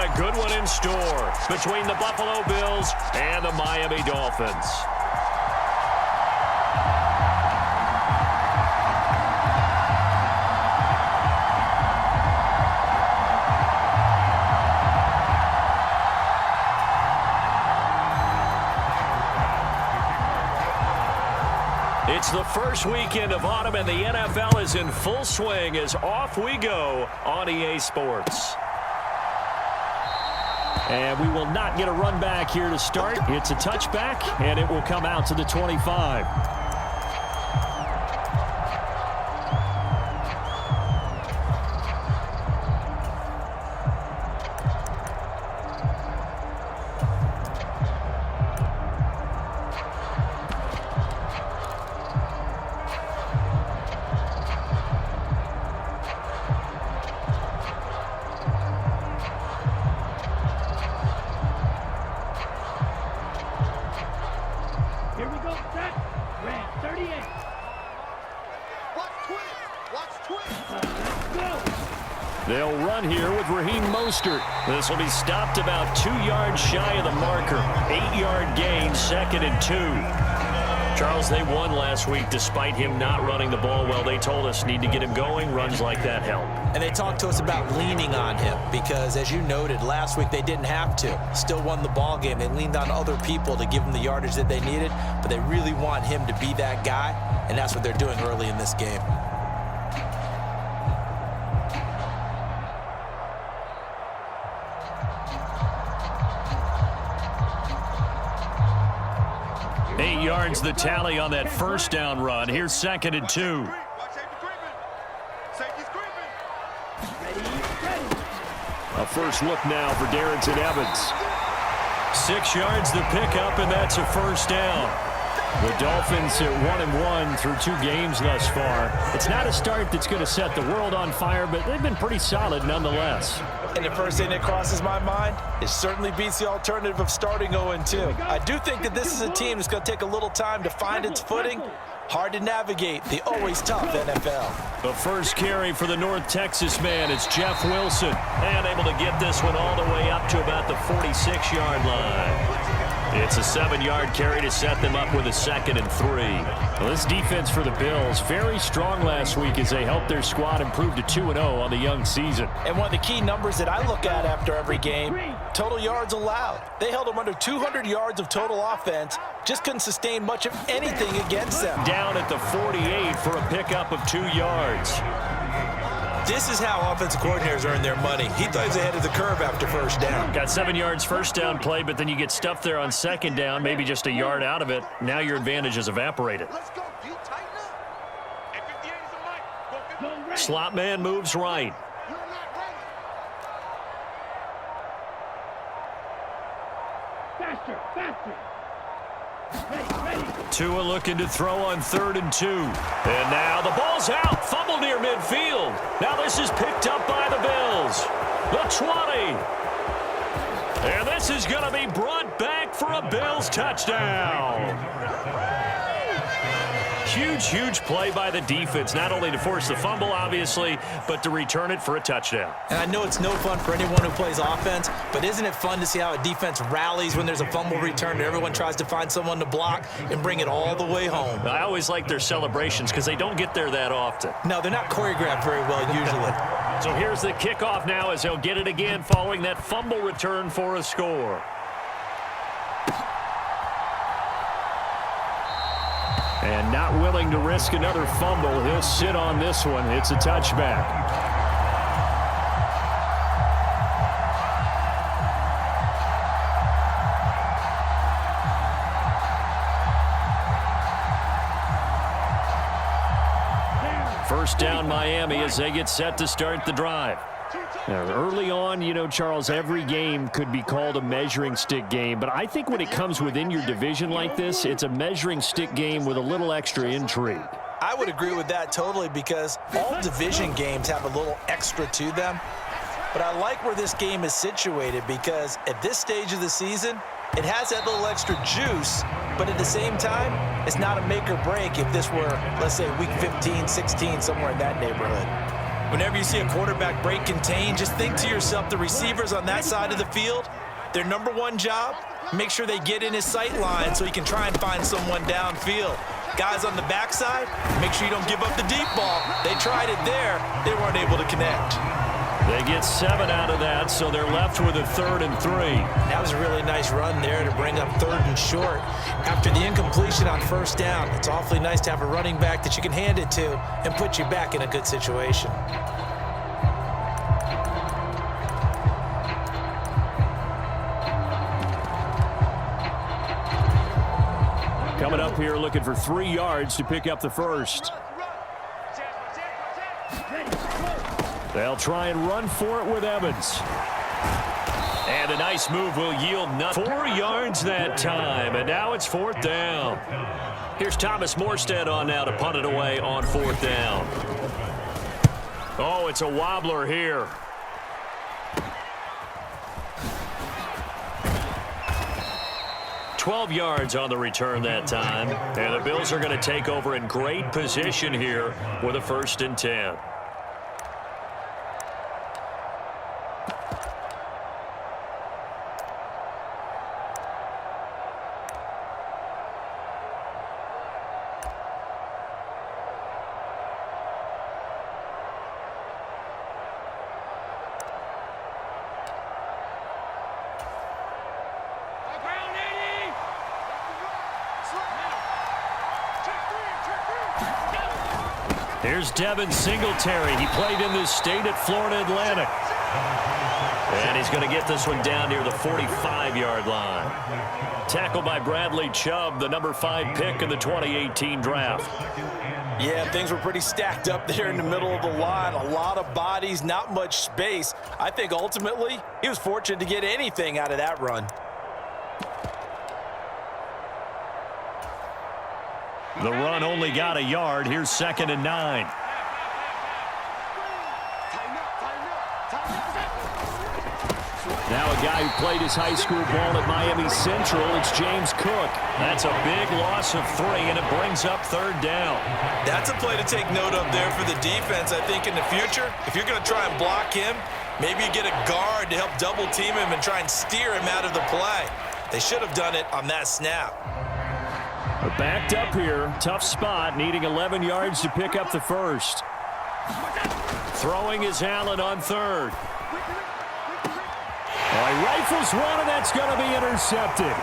got a good one in store between the Buffalo Bills and the Miami Dolphins. It's the first weekend of autumn, and the NFL is in full swing as off we go on EA Sports. And we will not get a run back here to start. It's a touchback, and it will come out to the 25. They'll run here with Raheem Mostert. This will be stopped about 2 yards shy of the marker. 8-yard gain, 2nd and 2. Charles, they won last week despite him not running the ball well. They told us need to get him going. Runs like that help. And they talked to us about leaning on him because, as you noted, last week they didn't have to. Still won the ball game. They leaned on other people to give them the yardage that they needed, but they really want him to be that guy, and that's what they're doing early in this game. The tally on that first down run. Here's 2nd and 2. A first look now for Darrington Evans. 6 yards the pickup, and that's a first down. The Dolphins at 1-1 through 2 games thus far. It's not a start that's going to set the world on fire, but they've been pretty solid nonetheless. And the first thing that crosses my mind, it certainly beats the alternative of starting 0-2. I do think that this is a team that's going to take a little time to find its footing. Hard to navigate the always tough NFL. The first carry for the North Texas man is Jeff Wilson. And able to get this one all the way up to about the 46-yard line. It's a 7-yard carry to set them up with a 2nd and 3. Well, this defense for the Bills, very strong last week as they helped their squad improve to 2-0 on the young season. And one of the key numbers that I look at after every game, total yards allowed. They held them under 200 yards of total offense, just couldn't sustain much of anything against them. Down at the 48 for a pickup of 2 yards. This is how offensive coordinators earn their money. He thought he was ahead of the curve after first down. Got 7 yards first down play, but then you get stuffed there on 2nd down, maybe just a yard out of it. Now your advantage is evaporated. Slot man moves right. Tua looking to throw on 3rd and 2. And now the ball's out. Fumble near midfield. Now this is picked up by the Bills. The 20. And this is going to be brought back for a Bills touchdown. Huge play by the defense, not only to force the fumble, obviously, but to return it for a touchdown. And I know it's no fun for anyone who plays offense, but isn't it fun to see how a defense rallies when there's a fumble return and everyone tries to find someone to block and bring it all the way home? I always like their celebrations because they don't get there that often. No, they're not choreographed very well usually. So here's the kickoff now as he'll get it again following that fumble return for a score. And not willing to risk another fumble, he'll sit on this one. It's a touchback. First down Miami as they get set to start the drive. Now, early on, you know, Charles, every game could be called a measuring stick game, but I think when it comes within your division like this, it's a measuring stick game with a little extra intrigue. I would agree with that totally because all division games have a little extra to them. But I like where this game is situated because at this stage of the season, it has that little extra juice, but at the same time, it's not a make or break if this were, let's say, week 15, 16, somewhere in that neighborhood. Whenever you see a quarterback break contain, just think to yourself, the receivers on that side of the field, their number one job, make sure they get in his sight line so he can try and find someone downfield. Guys on the backside, make sure you don't give up the deep ball. They tried it there. They weren't able to connect. They get 7 out of that, so they're left with a 3rd and 3. That was a really nice run there to bring up 3rd and short. After the incompletion on 1st down, it's awfully nice to have a running back that you can hand it to and put you back in a good situation. Coming up here looking for 3 yards to pick up the first. They'll try and run for it with Evans. And a nice move will yield nothing. 4 yards that time, and now it's 4th down. Here's Thomas Morstead on now to punt it away on 4th down. Oh, it's a wobbler here. $12 yards on the return that time. And the Bills are going to take over in great position here with a 1st and 10. Here's Devin Singletary. He played in this state at Florida Atlantic. And he's going to get this one down near the 45-yard line. Tackled by Bradley Chubb, the number 5 pick in the 2018 draft. Yeah, things were pretty stacked up there in the middle of the line. A lot of bodies, not much space. I think ultimately he was fortunate to get anything out of that run. The run only got a yard. Here's 2nd and 9. Now a guy who played his high school ball at Miami Central, it's James Cook. That's a big loss of 3, and it brings up 3rd down. That's a play to take note of there for the defense. I think in the future, if you're going to try and block him, maybe you get a guard to help double team him and try and steer him out of the play. They should have done it on that snap. We're backed up here. Tough spot, needing 11 yards to pick up the first. Throwing is Allen on 3rd. Oh, he rifles one, and that's going to be intercepted.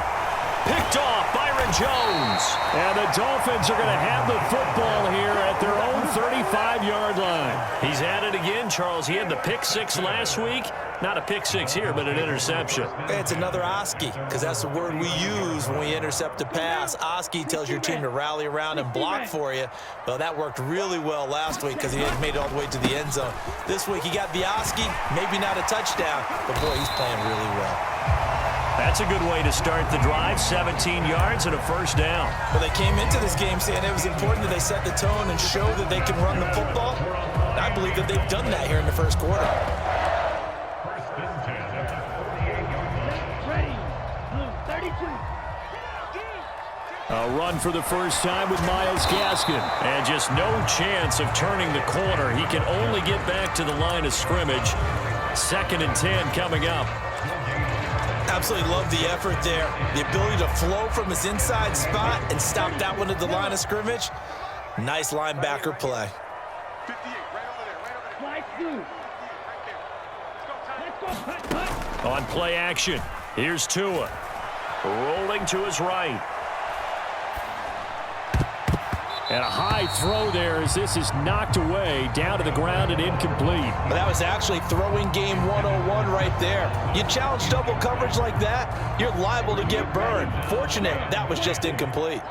Picked off, Byron Jones. And the Dolphins are going to have the football here at their own 35-yard line. He's at it again, Charles. He had the pick 6 last week. Not a pick 6 here, but an interception. It's another Oski, because that's the word we use when we intercept a pass. Oski tells your team to rally around and block for you. Well, that worked really well last week because he had made it all the way to the end zone. This week he got the Oski, maybe not a touchdown, but boy, he's playing really well. That's a good way to start the drive. 17 yards and a 1st down. Well, they came into this game saying it was important that they set the tone and show that they can run the football. And I believe that they've done that here in the 1st quarter. A run for the first time with Myles Gaskin. And just no chance of turning the corner. He can only get back to the line of scrimmage. 2nd and 10 coming up. Absolutely love the effort there. The ability to flow from his inside spot and stop that one at the line of scrimmage. Nice linebacker play. 58, On play action, here's Tua. Rolling to his right. And a high throw there as this is knocked away, down to the ground and incomplete. But that was actually throwing game 101 right there. You challenge double coverage like that, you're liable to get burned. Fortunate, that was just incomplete.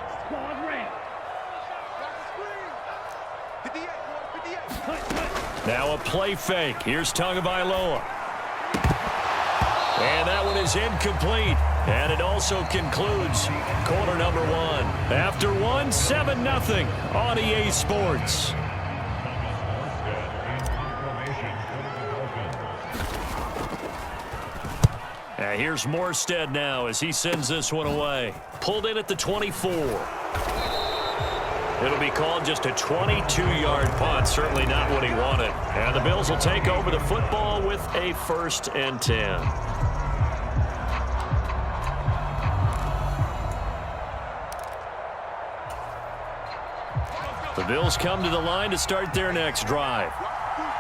Now a play fake. Here's Tagovailoa. And that one is incomplete. And it also concludes quarter number 1. After 1, 7-0 on EA Sports. Here's Morstead now as he sends this one away. Pulled in at the 24. It'll be called just a 22-yard punt. Certainly not what he wanted. And the Bills will take over the football with a 1st and 10. The Bills come to the line to start their next drive.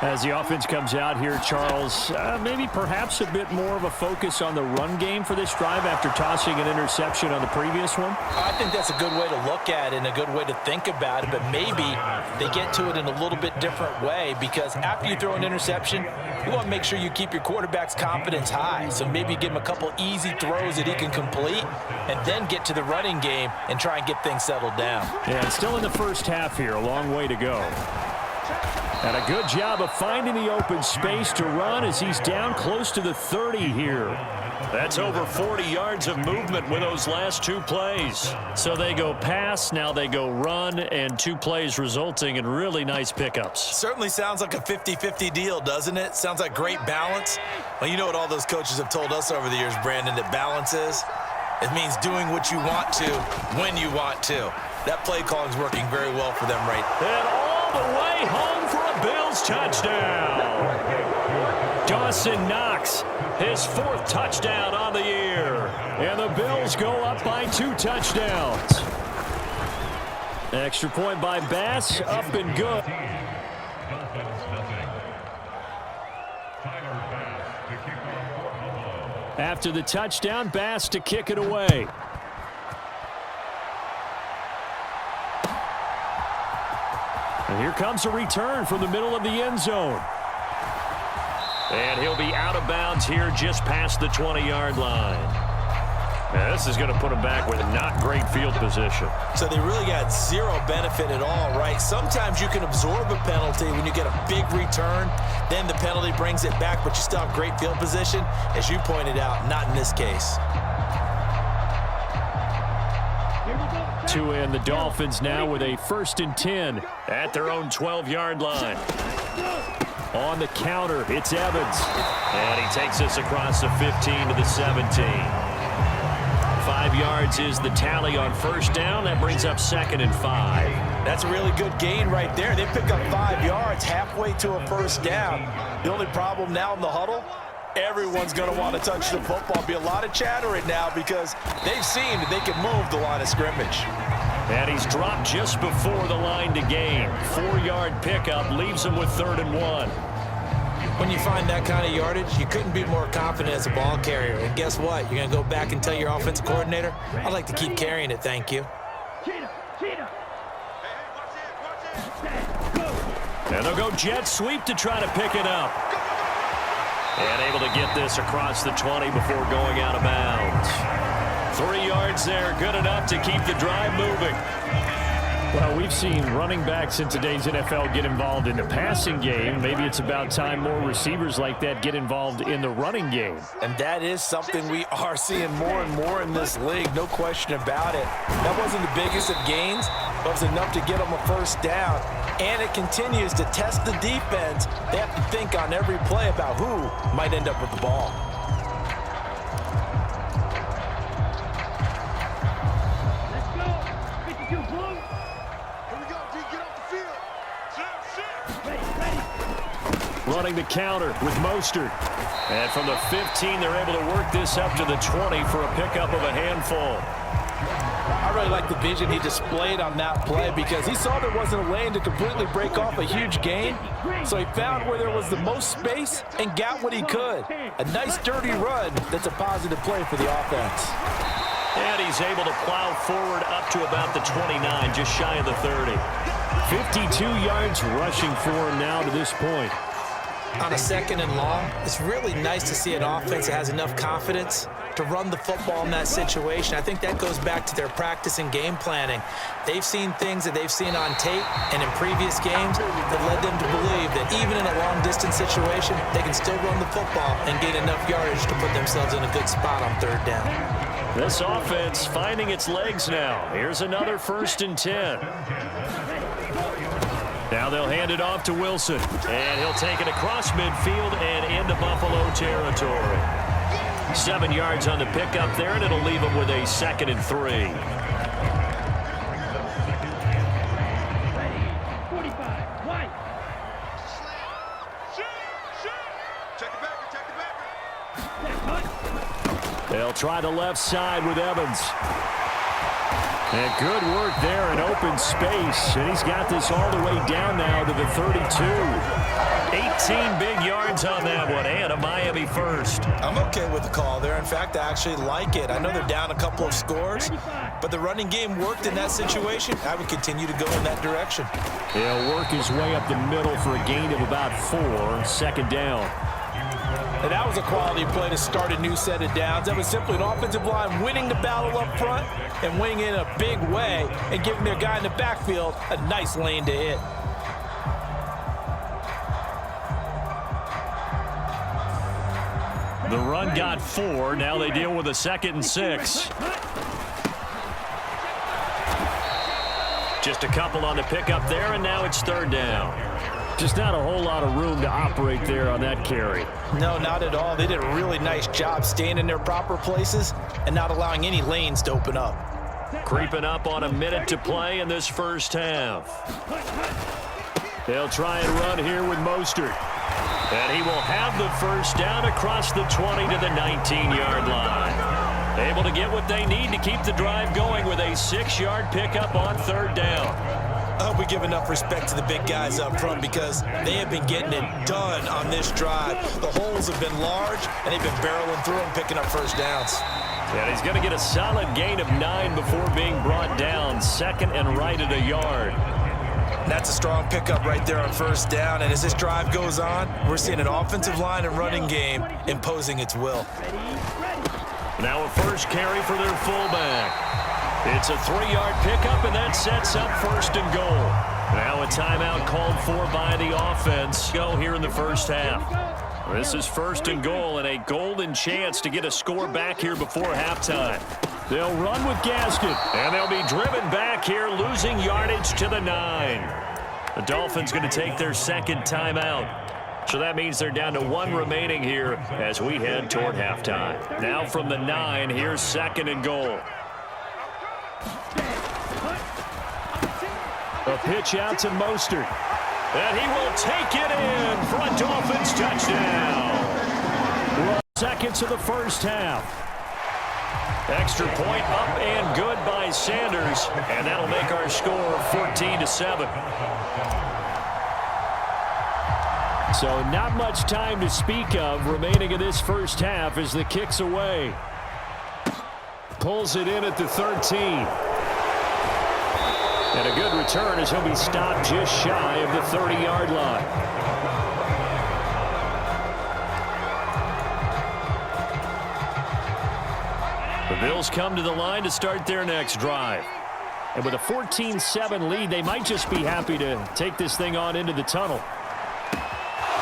As the offense comes out here, Charles, maybe perhaps a bit more of a focus on the run game for this drive after tossing an interception on the previous one? I think that's a good way to look at it and a good way to think about it, but maybe they get to it in a little bit different way, because after you throw an interception, you want to make sure you keep your quarterback's confidence high. So maybe give him a couple easy throws that he can complete and then get to the running game and try and get things settled down. Yeah, it's still in the first half here. A long way to go. And a good job of finding the open space to run as he's down close to the 30 here. That's over 40 yards of movement with those last 2 plays. So they go pass, now they go run, and 2 plays resulting in really nice pickups. Certainly sounds like a 50-50 deal, doesn't it? Sounds like great balance. Well, you know what all those coaches have told us over the years, Brandon, that balance is? It means doing what you want to when you want to. That play calling is working very well for them right now. And all the way home for a Bills touchdown. Dawson Knox, his 4th touchdown on the year. And the Bills go up by 2 touchdowns. Extra point by Bass, up and good. After the touchdown, Bass to kick it away. And here comes a return from the middle of the end zone. And he'll be out of bounds here just past the 20-yard line. Now, this is going to put him back with not great field position. So they really got zero benefit at all, right? Sometimes you can absorb a penalty when you get a big return. Then the penalty brings it back, but you still have great field position. As you pointed out, not in this case. To end the Dolphins now with a 1st and 10 at their own 12-yard line. On the counter, it's Evans. And he takes us across the 15 to the 17. 5 yards is the tally on 1st down. That brings up 2nd and 5. That's a really good gain right there. They pick up 5 yards halfway to a 1st down. The only problem now in the huddle, everyone's going to want to touch the football. Be a lot of chatter right now because they've seen that they can move the line of scrimmage. And he's dropped just before the line to gain. 4-yard pickup leaves him with 3rd and 1. When you find that kind of yardage, you couldn't be more confident as a ball carrier. And guess what? You're going to go back and tell your offensive coordinator, I'd like to keep carrying it, thank you. And they'll go jet sweep to try to pick it up. And able to get this across the 20 before going out of bounds. 3 yards there, good enough to keep the drive moving. Well, we've seen running backs in today's NFL get involved in the passing game. Maybe it's about time more receivers like that get involved in the running game. And that is something we are seeing more and more in this league, no question about it. That wasn't the biggest of gains, but it was enough to get them a 1st down. And it continues to test the defense. They have to think on every play about who might end up with the ball. Running the counter with Mostert. And from the 15, they're able to work this up to the 20 for a pickup of a handful. I really like the vision he displayed on that play because he saw there wasn't a lane to completely break off a huge gain. So he found where there was the most space and got what he could. A nice dirty run that's a positive play for the offense. And he's able to plow forward up to about the 29, just shy of the 30. 52 yards rushing for him now to this point. On a 2nd and long, it's really nice to see an offense that has enough confidence to run the football in that situation. I think that goes back to their practice and game planning. They've seen things that they've seen on tape and in previous games that led them to believe that even in a long-distance situation, they can still run the football and gain enough yardage to put themselves in a good spot on 3rd down. This offense finding its legs now. Here's another 1st and 10. Now they'll hand it off to Wilson. And he'll take it across midfield and into Buffalo territory. 7 yards on the pickup there, and it'll leave him with a 2nd and 3. They'll try the left side with Evans. And good work there in open space. And he's got this all the way down now to the 32. 18 big yards on that one, and a Miami first. I'm okay with the call there. In fact, I actually like it. I know they're down a couple of scores, but the running game worked in that situation. I would continue to go in that direction. He'll work his way up the middle for a gain of about 4, second down. And that was a quality play to start a new set of downs. That was simply an offensive line winning the battle up front and winning in a big way and giving their guy in the backfield a nice lane to hit. The run got 4. Now they deal with a 2nd and 6. Just a couple on the pickup there, and now it's 3rd down. Just not a whole lot of room to operate there on that carry. No, not at all. They did a really nice job staying in their proper places and not allowing any lanes to open up. Creeping up on a minute to play in this first half. They'll try and run here with Mostert. And he will have the first down across the 20 to the 19-yard line. Able to get what they need to keep the drive going with a 6-yard pickup on 3rd down. I hope we give enough respect to the big guys up front because they have been getting it done on this drive. The holes have been large, and they've been barreling through them, picking up first downs. And he's going to get a solid gain of 9 before being brought down. 2nd and right at a yard. That's a strong pickup right there on first down. And as this drive goes on, we're seeing an offensive line and running game imposing its will. Now a first carry for their fullback. It's a 3-yard pickup, and that sets up 1st and goal. Now a timeout called for by the offense. Go here in the first half. This is 1st and goal, and a golden chance to get a score back here before halftime. They'll run with Gaskin, and they'll be driven back here, losing yardage to the 9. The Dolphins going to take their 2nd timeout. So that means they're down to 1 remaining here as we head toward halftime. Now from the 9, here's 2nd and goal. A pitch out to Mostert. And he will take it in for a Dolphins touchdown. We're 2 of the first half. Extra point up and good by Sanders. And that'll make our score 14-7. So not much time to speak of remaining in this first half as the kick's away. Pulls it in at the 13. And a good return as he'll be stopped just shy of the 30-yard line. The Bills come to the line to start their next drive. And with a 14-7 lead, they might just be happy to take this thing on into the tunnel.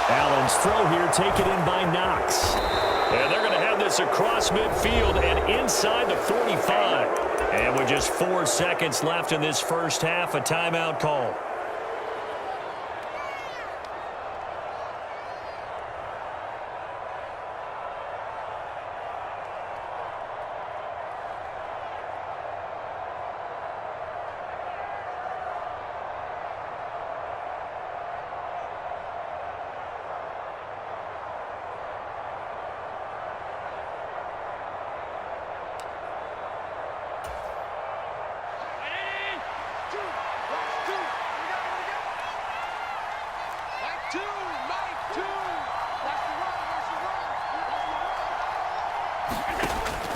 Allen's throw here taken in by Knox. And they're going to have this across midfield and inside the 45. And with just 4 seconds left in this first half, a timeout call.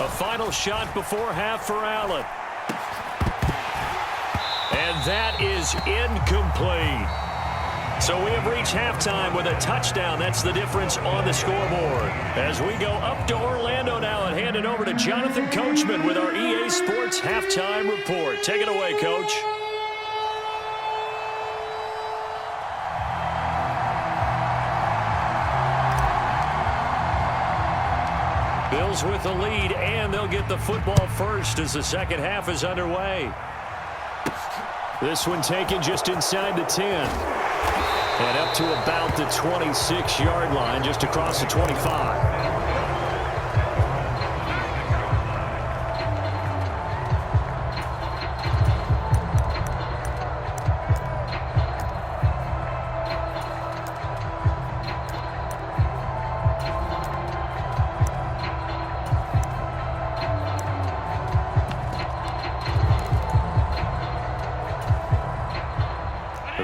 A final shot before half for Allen. And that is incomplete. So we have reached halftime with a touchdown. That's the difference on the scoreboard. As we go up to Orlando now and hand it over to Jonathan Coachman with our EA Sports Halftime Report. Take it away, Coach. Bills with the lead, and they'll get the football first as the second half is underway. This one taken just inside the 10. And up to about the 26-yard line, just across the 25.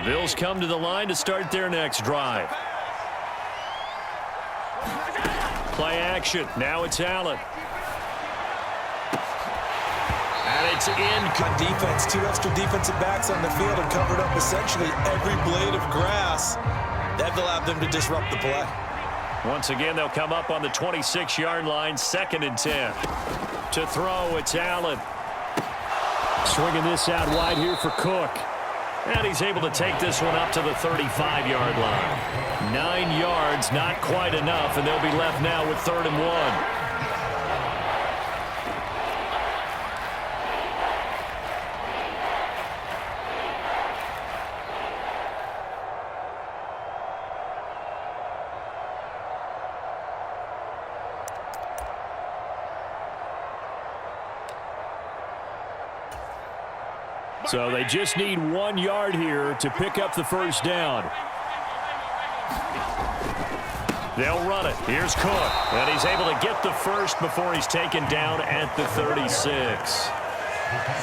Bills come to the line to start their next drive. Play action. Now it's Allen. And it's in. On defense, 2 extra defensive backs on the field and covered up essentially every blade of grass. That allowed them to disrupt the play. Once again, they'll come up on the 26-yard line, 2nd and 10. To throw, it's Allen. Swinging this out wide here for Cook. And he's able to take this one up to the 35-yard line. 9 yards, not quite enough, and they'll be left now with 3rd and 1. So they just need 1 yard here to pick up the first down. They'll run it. Here's Cook. And he's able to get the first before he's taken down at the 36.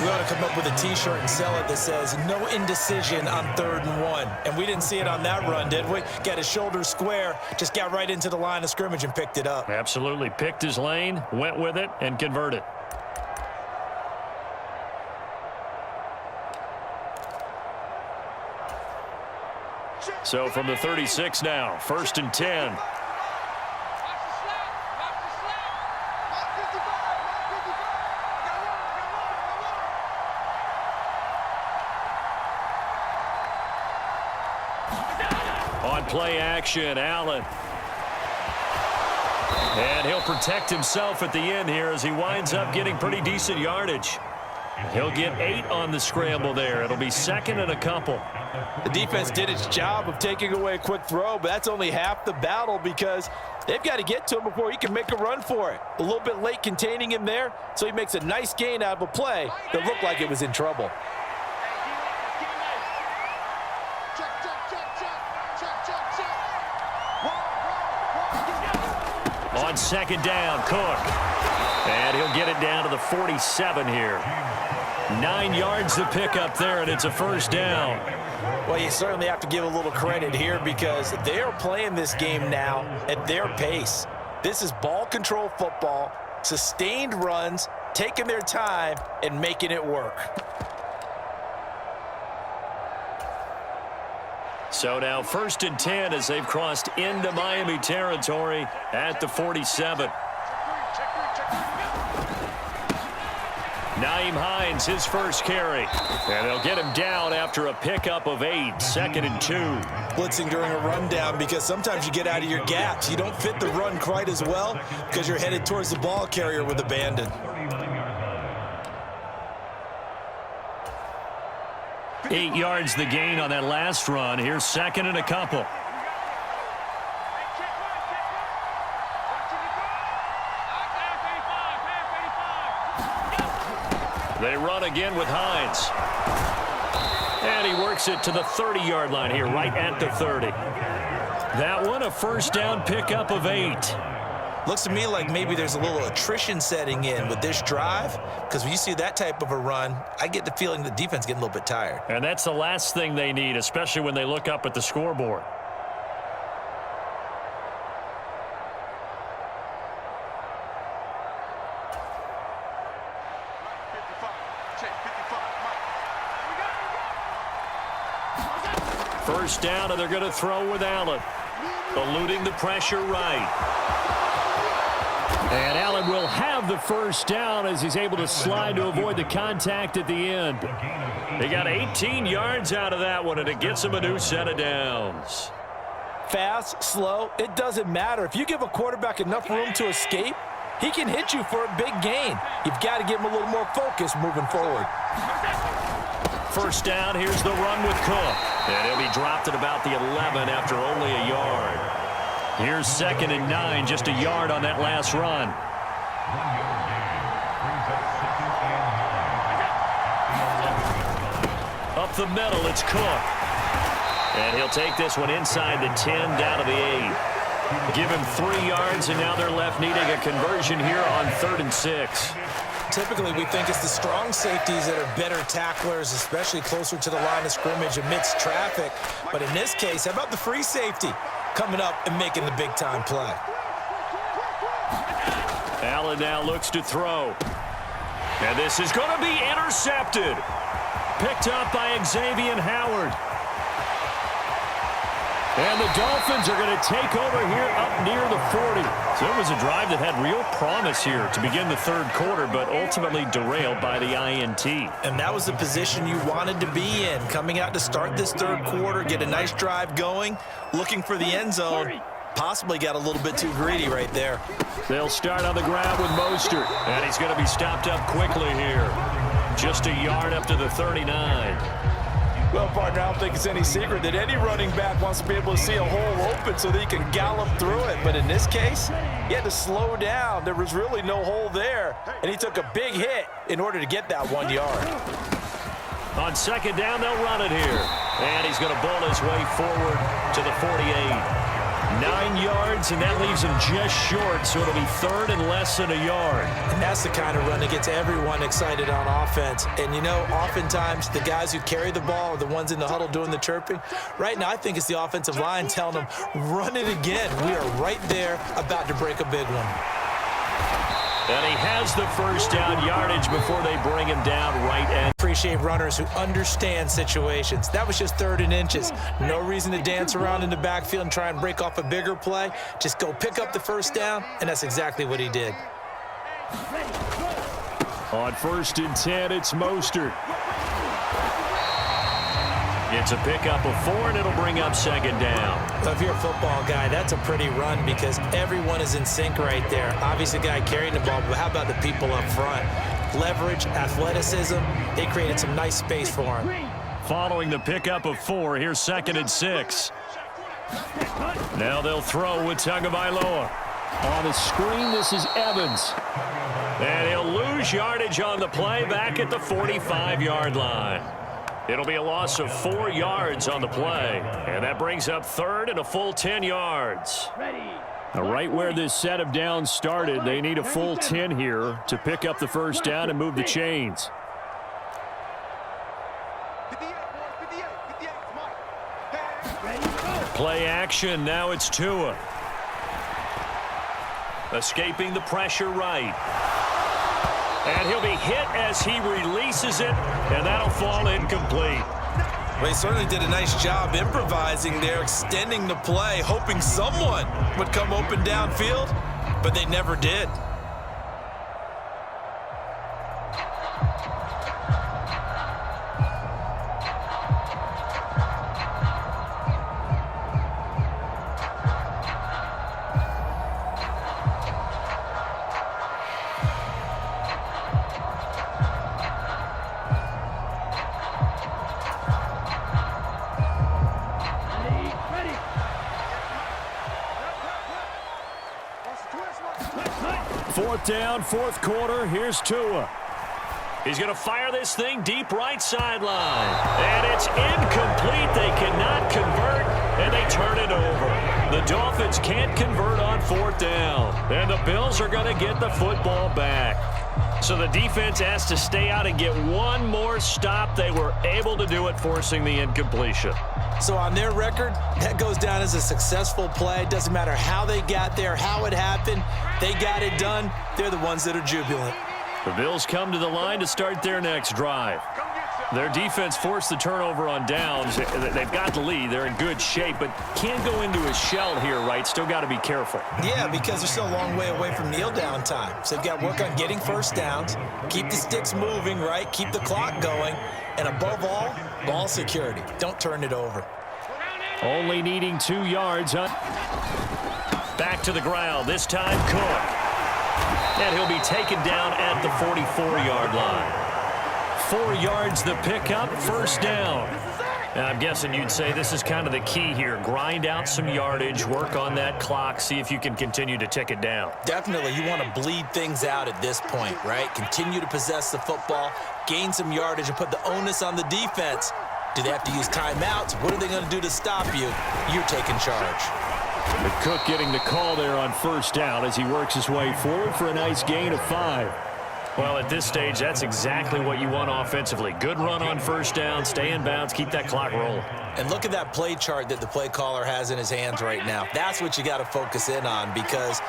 We ought to come up with a T-shirt and sell it that says, no indecision on 3rd and 1. And we didn't see it on that run, did we? Got his shoulders square, just got right into the line of scrimmage and picked it up. Absolutely. Picked his lane, went with it, and converted. So from the 36 now, 1st and 10. On play action, Allen. And he'll protect himself at the end here as he winds up getting pretty decent yardage. He'll get 8 on the scramble there. It'll be 2nd and a couple. The defense did its job of taking away a quick throw, but that's only half the battle because they've got to get to him before he can make a run for it. A little bit late containing him there, so he makes a nice gain out of a play that looked like it was in trouble. On 2nd down, Cook. And he'll get it down to the 47 here. 9 yards to pick up there, and it's a 1st down. Well, you certainly have to give a little credit here because they're playing this game now at their pace. This is ball control football, sustained runs, taking their time, and making it work. So now 1st and 10 as they've crossed into Miami territory at the 47. Nyheim Hines, his first carry. And they'll get him down after a pickup of 8, 2nd and 2. Blitzing during a rundown because sometimes you get out of your gaps. You don't fit the run quite as well because you're headed towards the ball carrier with abandon. 8 yards the gain on that last run. Here's 2nd and a couple. They run again with Hines. And he works it to the 30-yard line here, right at the 30. That one, a 1st down pickup of 8. Looks to me like maybe there's a little attrition setting in with this drive because when you see that type of a run, I get the feeling the defense getting a little bit tired. And that's the last thing they need, especially when they look up at the scoreboard. First down, and they're going to throw with Allen. Eluding the pressure right. And Allen will have the first down as he's able to slide to avoid the contact at the end. They got 18 yards out of that one, and it gets them a new set of downs. Fast, slow, it doesn't matter. If you give a quarterback enough room to escape, he can hit you for a big gain. You've got to give him a little more focus moving forward. First down, here's the run with Cook. And he'll be dropped at about the 11 after only a yard. Here's 2nd and 9, just a yard on that last run. Up the middle, it's Cook. And he'll take this one inside the 10, down to the 8. Give him 3 yards, and now they're left needing a conversion here on 3rd and 6. Typically, we think it's the strong safeties that are better tacklers, especially closer to the line of scrimmage amidst traffic. But in this case, how about the free safety coming up and making the big-time play? Allen now looks to throw. And this is going to be intercepted. Picked up by Xavier Howard. And the Dolphins are going to take over here up near the 40. So it was a drive that had real promise here to begin the third quarter, but ultimately derailed by the INT. And that was the position you wanted to be in, coming out to start this third quarter, get a nice drive going, looking for the end zone. Possibly got a little bit too greedy right there. They'll start on the ground with Mostert, and he's going to be stopped up quickly here. Just a yard up to the 39. Well, partner, I don't think it's any secret that any running back wants to be able to see a hole open so that he can gallop through it. But in this case, he had to slow down. There was really no hole there, and he took a big hit in order to get that 1 yard. On second down, they'll run it here. And he's going to bowl his way forward to the 48. 9 yards, and that leaves him just short, so it'll be third and less than a yard. And that's the kind of run that gets everyone excited on offense. And, you know, oftentimes the guys who carry the ball are the ones in the huddle doing the chirping. Right now, I think it's the offensive line telling them, run it again. We are right there about to break a big one. And he has the first down yardage before they bring him down right end. Appreciate runners who understand situations. That was just 3rd and inches. No reason to dance around in the backfield and try and break off a bigger play. Just go pick up the first down, and that's exactly what he did. On 1st and 10, it's Mostert. It's a pickup of 4, and it'll bring up second down. Well, if you're a football guy, that's a pretty run because everyone is in sync right there. Obviously, the guy carrying the ball, but how about the people up front? Leverage, athleticism, they created some nice space for him. Following the pickup of 4, here's 2nd and 6. Now they'll throw with Tagovailoa. On the screen, this is Evans. And he'll lose yardage on the play back at the 45-yard line. It'll be a loss of 4 yards on the play. And that brings up 3rd and a full 10 yards. Now, right where this set of downs started, they need a full 10 here to pick up the first down and move the chains. Play action. Now it's Tua. Escaping the pressure right. And he'll be hit as he releases it, and that'll fall incomplete. Well, he certainly did a nice job improvising there, extending the play, hoping someone would come open downfield, but they never did. Fourth down, 4th quarter. Here's Tua. He's going to fire this thing deep right sideline. And it's incomplete. They cannot convert, and they turn it over. The Dolphins can't convert on 4th down. And the Bills are going to get the football back. So the defense has to stay out and get one more stop. They were able to do it, forcing the incompletion. So on their record, that goes down as a successful play. Doesn't matter how they got there, how it happened. They got it done. They're the ones that are jubilant. The Bills come to the line to start their next drive. Their defense forced the turnover on downs. They've got the lead. They're in good shape, but can't go into a shell here, right? Still got to be careful. Yeah, because they're still a long way away from kneel down time. So they've got to work on getting first downs, keep the sticks moving, right? Keep the clock going. And above all, ball security. Don't turn it over. Only needing 2 yards. Back to the ground. This time, Cook. And he'll be taken down at the 44-yard line. 4 yards the pickup, first down. And I'm guessing you'd say this is kind of the key here. Grind out some yardage, work on that clock, see if you can continue to tick it down. Definitely, you want to bleed things out at this point, right? Continue to possess the football, gain some yardage, and put the onus on the defense. Do they have to use timeouts? What are they going to do to stop you? You're taking charge. But Cook getting the call there on first down as he works his way forward for a nice gain of 5. Well, at this stage, that's exactly what you want offensively. Good run on first down, stay in bounds, keep that clock rolling. And look at that play chart that the play caller has in his hands right now. That's what you got to focus in on, because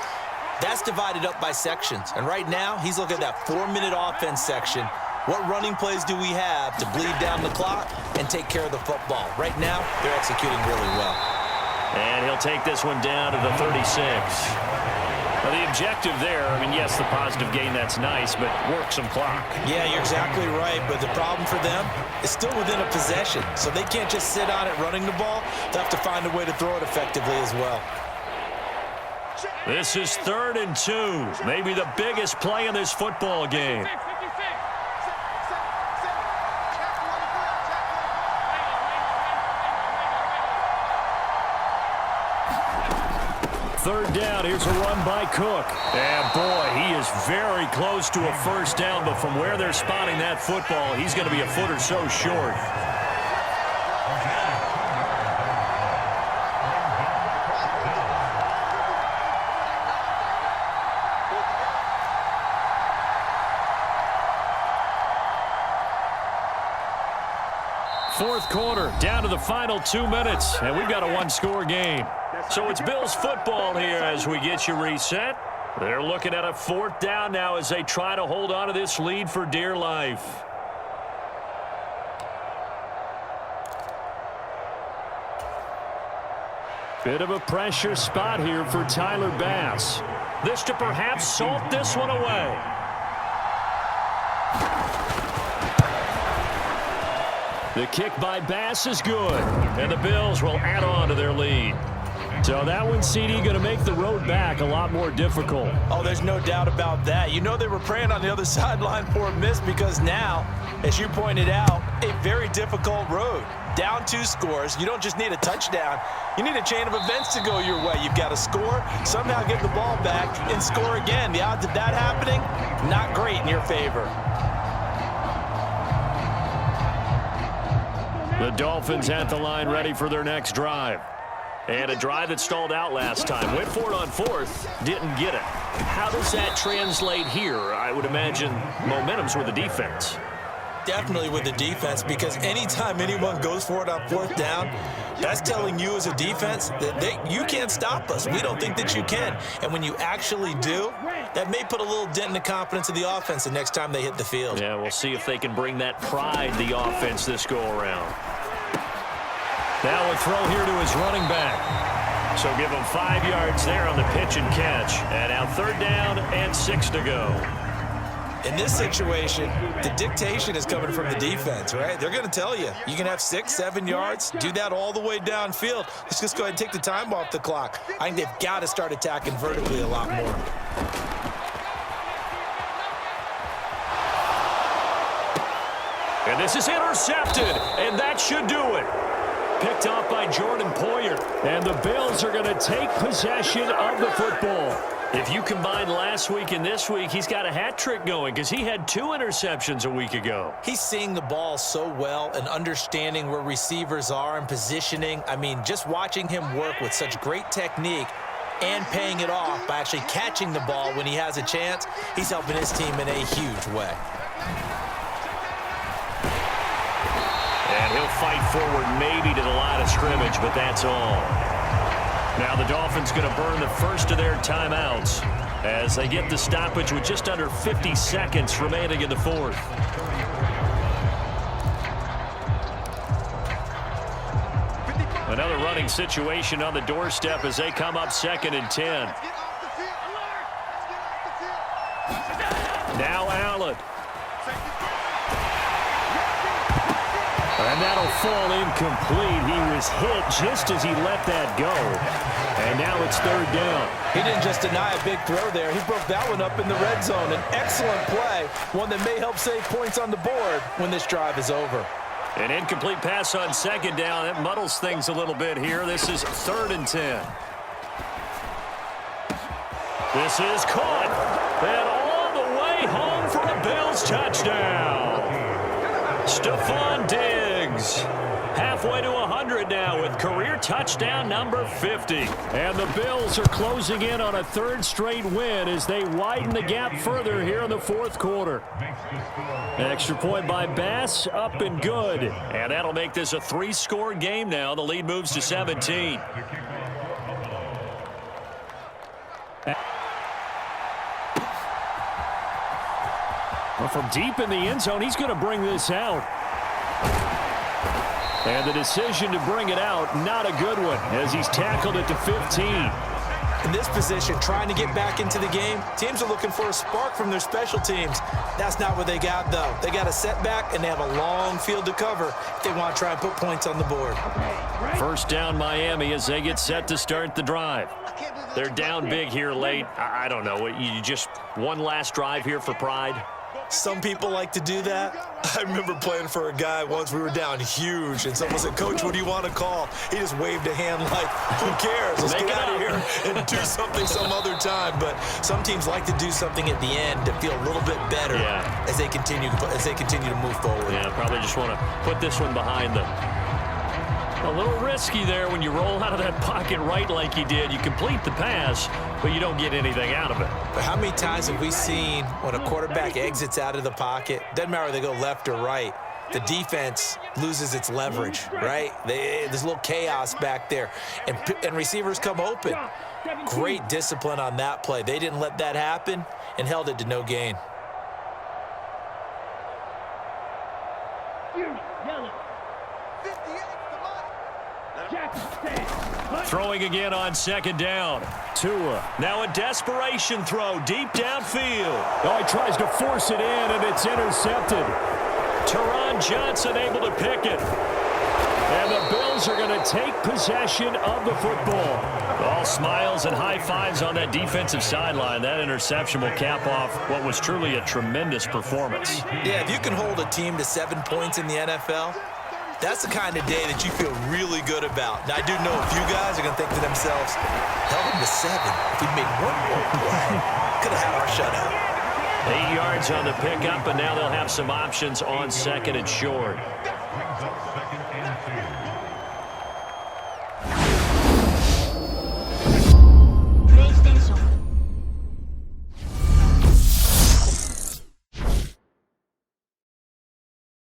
that's divided up by sections. And right now, he's looking at that 4-minute offense section. What running plays do we have to bleed down the clock and take care of the football? Right now, they're executing really well. And he'll take this one down to the 36. Well, the objective there, I mean, yes, the positive gain, that's nice, but work some clock. Yeah, you're exactly right, but the problem for them is still within a possession, so they can't just sit on it running the ball. They'll have to find a way to throw it effectively as well. This is 3rd and 2, maybe the biggest play in this football game. Third down, here's a run by Cook. And boy, he is very close to a first down, but from where they're spotting that football, he's going to be a foot or so short. Fourth quarter, down to the final 2 minutes, and we've got a one-score game. So it's Bills football here as we get you reset. They're looking at a 4th down now as they try to hold on to this lead for dear life. Bit of a pressure spot here for Tyler Bass. This to perhaps salt this one away. The kick by Bass is good, and the Bills will add on to their lead. So that one, CD, going to make the road back a lot more difficult. Oh, there's no doubt about that. You know they were praying on the other sideline for a miss, because now, as you pointed out, a very difficult road. Down 2 scores. You don't just need a touchdown. You need a chain of events to go your way. You've got to score, somehow get the ball back, and score again. The odds of that happening, not great in your favor. The Dolphins at the line ready for their next drive. And a drive that stalled out last time. Went for it on 4th, didn't get it. How does that translate here? I would imagine momentum's with the defense. Definitely with the defense, because anytime anyone goes for it on 4th down, that's telling you as a defense that you can't stop us. We don't think that you can. And when you actually do, that may put a little dent in the confidence of the offense the next time they hit the field. Yeah, we'll see if they can bring that pride, the offense, this go-around. Now a throw here to his running back. So give him 5 yards there on the pitch and catch. And now 3rd down and 6 to go. In this situation, the dictation is coming from the defense, right? They're going to tell you, you can have 6, 7 yards, do that all the way downfield. Let's just go ahead and take the time off the clock. I think they've got to start attacking vertically a lot more. And this is intercepted, and that should do it. Picked off by Jordan Poyer. And the Bills are going to take possession of the football. If you combine last week and this week, he's got a hat trick going, because he had 2 interceptions a week ago. He's seeing the ball so well and understanding where receivers are and positioning. I mean, just watching him work with such great technique and paying it off by actually catching the ball when he has a chance, he's helping his team in a huge way. And he'll fight forward maybe to the line of scrimmage, but that's all. Now the Dolphins going to burn the first of their timeouts as they get the stoppage with just under 50 seconds remaining in the 4th. Another running situation on the doorstep as they come up 2nd and 10. Now Allen. And that'll fall incomplete. He was hit just as he let that go. And now it's 3rd down. He didn't just deny a big throw there. He broke that one up in the red zone. An excellent play, one that may help save points on the board when this drive is over. An incomplete pass on 2nd down. That muddles things a little bit here. This is 3rd and 10. This is caught. And all the way home for a Bills touchdown. Stephon Diggs Halfway to 100 now with career touchdown number 50. And the Bills are closing in on a third straight win as they widen the gap further here in the fourth quarter. Extra point by Bass, up and good. And that'll make this a 3-score game now. The lead moves to 17. Well, from deep in the end zone, he's going to bring this out. And the decision to bring it out, not a good one, as he's tackled it to 15. In this position, trying to get back into the game, teams are looking for a spark from their special teams. That's not what they got, though. They got a setback, and they have a long field to cover if they want to try and put points on the board. First down Miami as they get set to start the drive. They're down big here late. I don't know. You just one last drive here for pride? Some people like to do that. I remember playing for a guy once. We were down huge, and someone said, "Coach, what do you want to call?" He just waved a hand like, "Who cares? Let's get out of here and do something some other time." But some teams like to do something at the end to feel a little bit better as they continue to move forward. Yeah, probably just want to put this one behind them. A little risky there when you roll out of that pocket right like you did. You complete the pass, but you don't get anything out of it. But how many times have we seen when a quarterback exits out of the pocket, doesn't matter whether they go left or right, the defense loses its leverage, right? There's a little chaos back there, and receivers come open. Great discipline on that play. They didn't let that happen and held it to no gain. Throwing again on second down. Tua. Now a desperation throw deep downfield. Oh, he tries to force it in, and it's intercepted. Teron Johnson able to pick it. And the Bills are going to take possession of the football. All smiles and high fives on that defensive sideline. That interception will cap off what was truly a tremendous performance. Yeah, if you can hold a team to 7 points in the NFL, that's the kind of day that you feel really good about. Now, I do know a few guys are going to think to themselves, held them to 7. If we made one more play, could have had our shutout. 8 yards on the pickup, and now they'll have some options on second and short.